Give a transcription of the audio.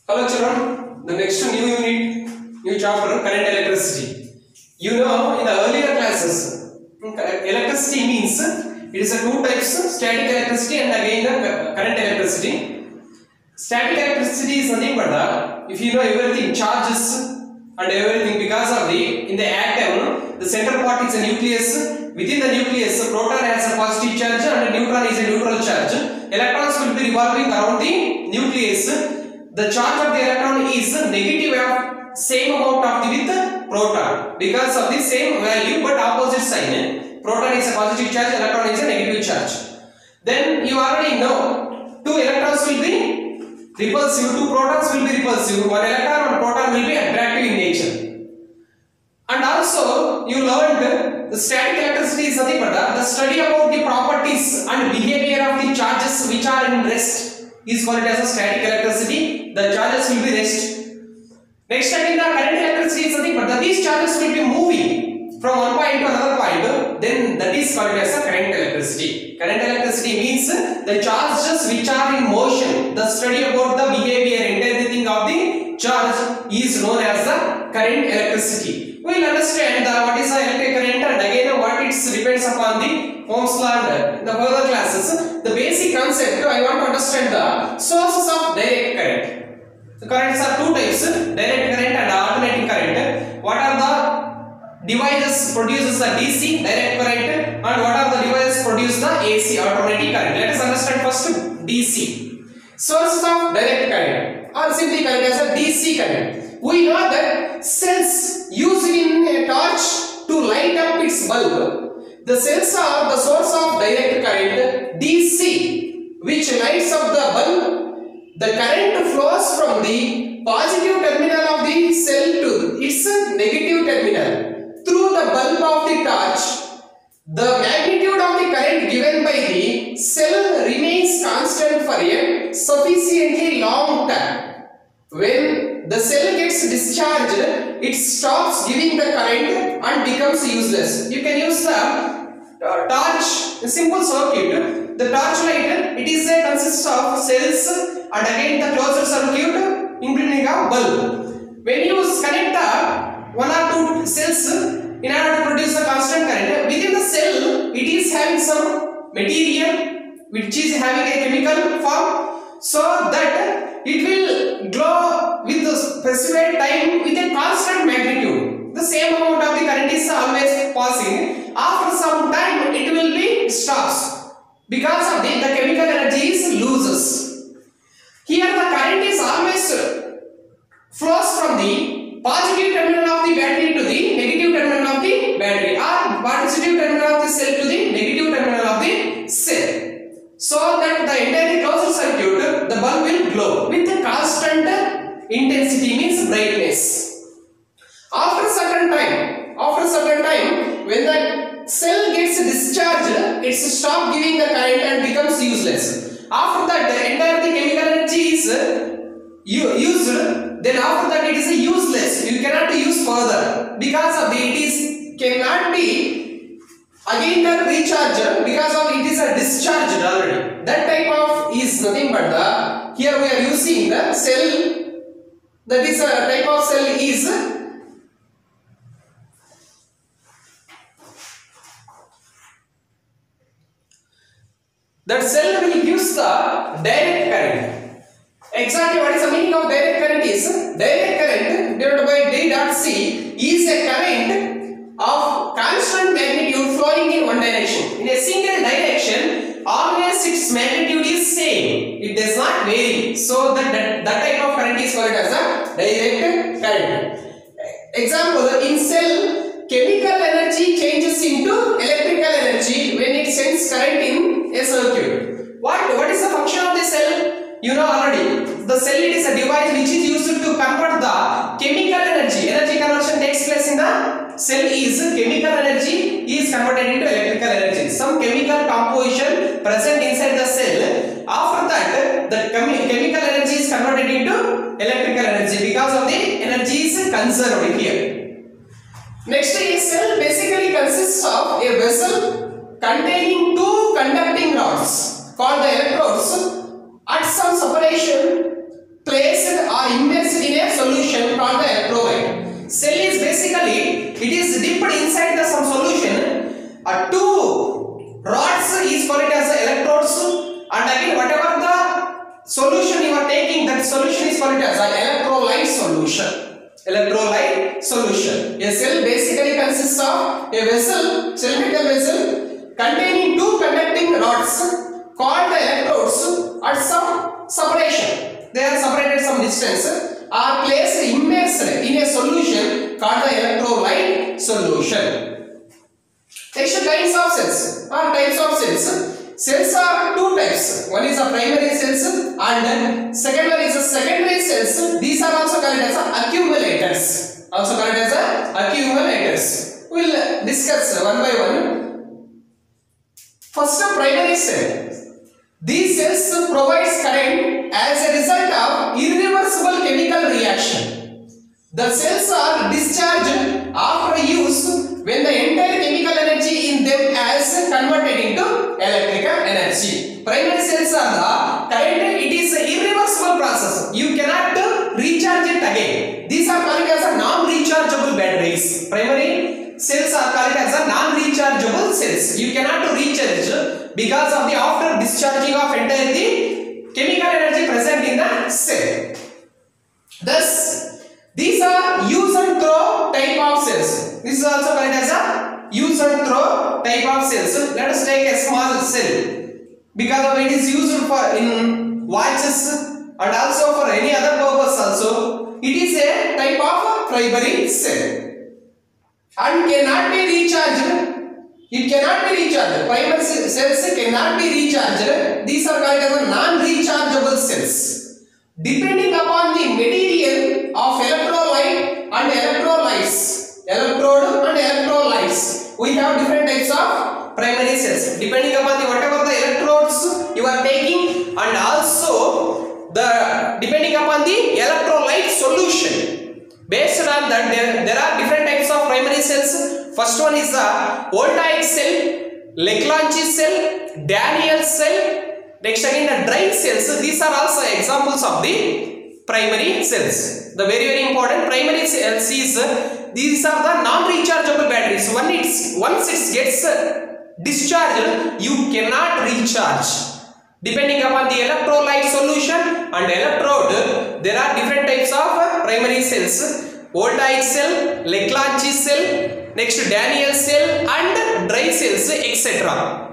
Hello children, the next new unit, new chapter, current electricity. You know in the earlier classes, electricity means it is a two types, static electricity and again the current electricity. Static electricity is nothing but if you know everything, charges and everything, because of in the atom, the center part is a nucleus. Within the nucleus, proton has a positive charge and neutron is a neutral charge. Electrons will be revolving around the nucleus. The charge of the electron is negative of same amount of with the proton because of the same value but opposite sign. Proton is a positive charge, electron is a negative charge. Then you already know two electrons will be repulsive, two protons will be repulsive, one electron, one proton will be attractive in nature. And also you learned the static electricity is nothing but the study about the properties and behavior of the charges which are in rest is called as a static electricity. The charges will be rest. Next time in the current electricity is nothing but these charges will be moving from one point to another point. Then that is called as a current electricity. Current electricity means the charges which are in motion. The study about the behavior and everything of the charge is known as the current electricity. We will understand what is the electric current and again what it depends upon the Ohm's law in the further classes. The basic concept I want to understand the sources of direct current. The currents are two types, direct current and alternating current. What are the devices produces the DC direct current and what are the devices produce the AC alternating current? Let us understand first DC. Sources of direct current or simply called as a DC current. We know that cells used in a torch to light up its bulb. The cells are the source of direct current DC which lights up the bulb. The current flows from the positive terminal of the cell to its negative terminal through the bulb of the torch. The magnitude of the current given by the cell remains constant for a sufficiently long time. When the cell gets discharged, it stops giving the current and becomes useless. You can use the torch, a simple circuit. The torch light, it is consists of cells and again the closed circuit including a bulb. When you connect the one or two cells in order to produce a constant current, within the cell it is having some material which is having a chemical form so that it will glow with a specified time with a constant magnitude. The same amount of the current is always passing. After some time it will be stops because of the chemical energy is loses. Here the current is always flows from the positive terminal of the battery to the negative terminal of the battery or positive terminal of the cell to the negative terminal of the cell. So that the entire closed circuit, the bulb will glow with a constant intensity means brightness. After certain time, when the cell gets discharged, it stops giving the current and becomes useless. After that, the entire chemical energy is used. Then after that, it is useless. You cannot use further because of it cannot be again the recharge because of it is discharged already. That type of is nothing but here we are using the cell. That is a type of cell is that cell will use the direct current. Exactly what is the meaning of direct current is direct current divided by D dot C is a current of constant magnitude flowing in one direction. In a single direction, always its magnitude is same. It does not vary. So that type of current is called as a direct current. Example, in cell, chemical energy changes into electrical energy when it sends current in a circuit. What is the function of the cell? You know already. The cell it is a device which is used to convert the chemical energy. Energy conversion takes place in the cell is chemical energy is converted into electrical energy. Some chemical composition present inside the cell. After that, the chemical energy is converted into electrical energy because of the energy is conserved here. Next, a cell basically consists of a vessel containing two conducting rods called the electrodes. At some separation placed or solution you are taking, that solution is called as an electrolyte solution. Electrolyte solution. A cell basically consists of a vessel, cylindrical vessel containing two conducting rods called the electrodes at some separation. They are separated some distance, are placed immersed in a solution called the electrolyte solution. Next, kinds of cells or types of cells. Cells are two types. One is a primary cells and second one is a secondary cells. These are also called as accumulators. Also called as accumulators. We will discuss one by one. First, a primary cell. These cells provides current as a result of irreversible chemical reaction. The cells are discharged after use when the entire chemical energy in them is converted into electrical energy. Primary cells are the current, it is an irreversible process. You cannot recharge it again. These are called as a non-rechargeable batteries. Primary cells are called as a non-rechargeable cells. You cannot recharge because of the after discharging of entire the chemical energy present in the cell. Thus, these are use and throw type of cells. This is also called as a use and throw type of cells. Let us take a small cell because of it is used for in watches and also for any other purpose also. It is a type of primary cell and cannot be recharged. It cannot be recharged. Primary cells cannot be recharged. These are called as non-rechargeable cells. Depending upon the material of electrolyte and electrolytes, electrode and electrolytes, we have different types of primary cells. Depending upon the whatever the electrodes you are taking and also the depending upon the electrolyte solution. Based on that, there are different types of primary cells. First one is the voltaic cell, Leclanche cell, Daniell cell. Next again the dry cells. These are also examples of the primary cells. The very important primary cells is these are the non-rechargeable batteries. Once it gets discharged, you cannot recharge. Depending upon the electrolyte solution and electrode, there are different types of primary cells. Voltaic cell, Leclanche cell, next Daniell cell and dry cells, etc.